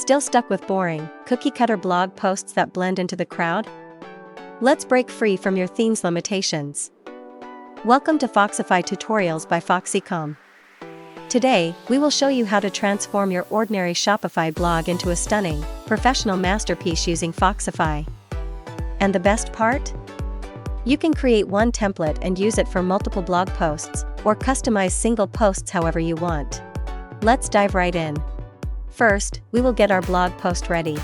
Still stuck with boring, cookie-cutter blog posts that blend into the crowd? Let's break free from your theme's limitations. Welcome to Foxify Tutorials by FoxEcom. Today, we will show you how to transform your ordinary Shopify blog into a stunning, professional masterpiece using Foxify. And the best part? You can create one template and use it for multiple blog posts, or customize single posts however you want. Let's dive right in. First, we will get our blog post ready.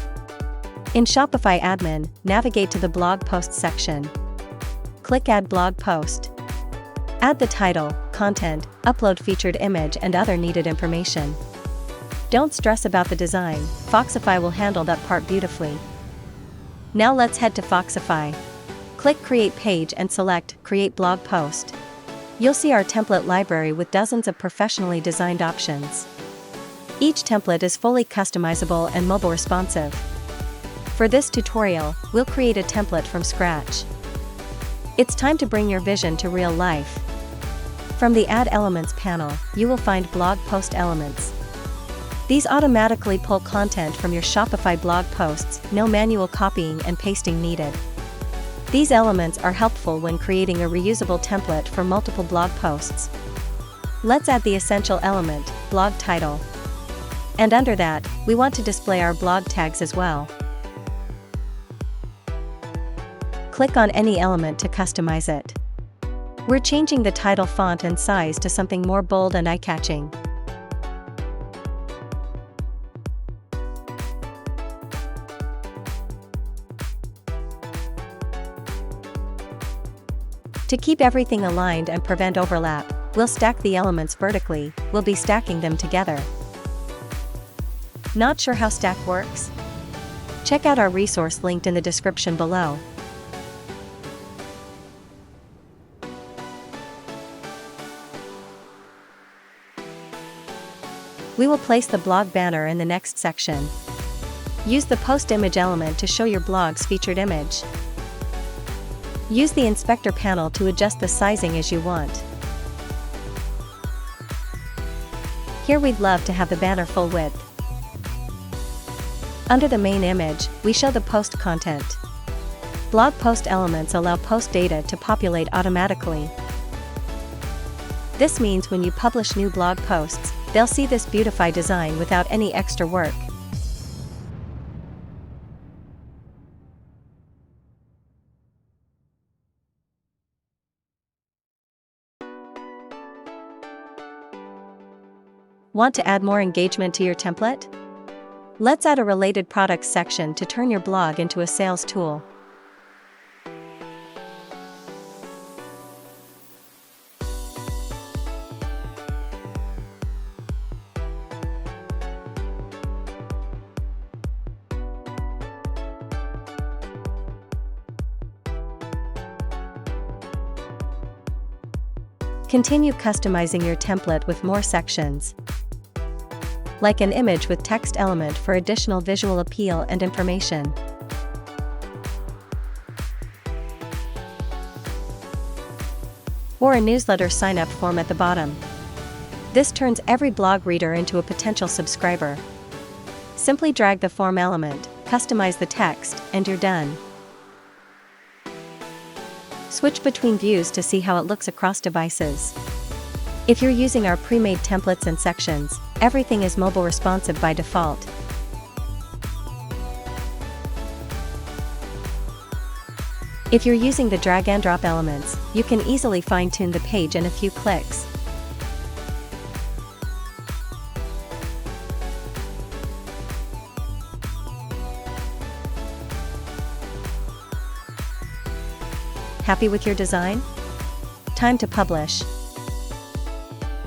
In Shopify Admin, navigate to the Blog Posts section. Click Add Blog Post. Add the title, content, upload featured image and other needed information. Don't stress about the design, Foxify will handle that part beautifully. Now let's head to Foxify. Click Create Page and select Create Blog Post. You'll see our template library with dozens of professionally designed options. Each template is fully customizable and mobile responsive. For this tutorial, we'll create a template from scratch. It's time to bring your vision to real life. From the Add Elements panel, you will find Blog Post Elements. These automatically pull content from your Shopify blog posts, no manual copying and pasting needed. These elements are helpful when creating a reusable template for multiple blog posts. Let's add the essential element, blog title. And under that, we want to display our blog tags as well. Click on any element to customize it. We're changing the title font and size to something more bold and eye-catching. To keep everything aligned and prevent overlap, we'll stack the elements vertically. We'll be stacking them together. Not sure how stack works? Check out our resource linked in the description below. We will place the blog banner in the next section. Use the post image element to show your blog's featured image. Use the inspector panel to adjust the sizing as you want. Here we'd love to have the banner full width. Under the main image, we show the post content. Blog post elements allow post data to populate automatically. This means when you publish new blog posts, they'll see this beautified design without any extra work. Want to add more engagement to your template? Let's add a related products section to turn your blog into a sales tool. Continue customizing your template with more sections, like an image with text element for additional visual appeal and information. Or a newsletter sign-up form at the bottom. This turns every blog reader into a potential subscriber. Simply drag the form element, customize the text, and you're done. Switch between views to see how it looks across devices. If you're using our pre-made templates and sections, everything is mobile responsive by default. If you're using the drag and drop elements, you can easily fine-tune the page in a few clicks. Happy with your design? Time to publish.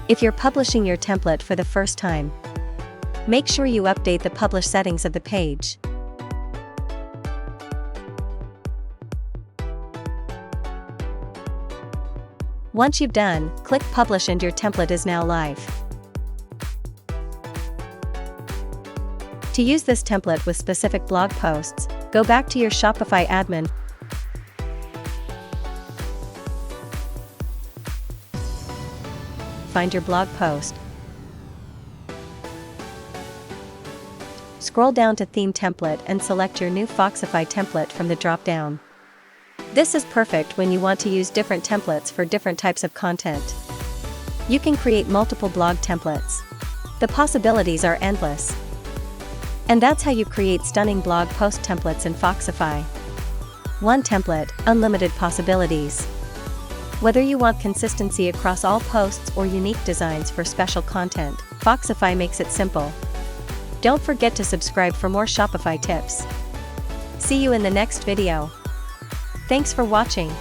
If you're publishing your template for the first time, make sure you update the publish settings of the page. Once you've done, click Publish and your template is now live. To use this template with specific blog posts, go back to your Shopify admin. Find your blog post. Scroll down to Theme Template and select your new Foxify template from the drop-down. This is perfect when you want to use different templates for different types of content. You can create multiple blog templates. The possibilities are endless. And that's how you create stunning blog post templates in Foxify. One template, unlimited possibilities. Whether you want consistency across all posts or unique designs for special content, Foxify makes it simple. Don't forget to subscribe for more Shopify tips. See you in the next video. Thanks for watching.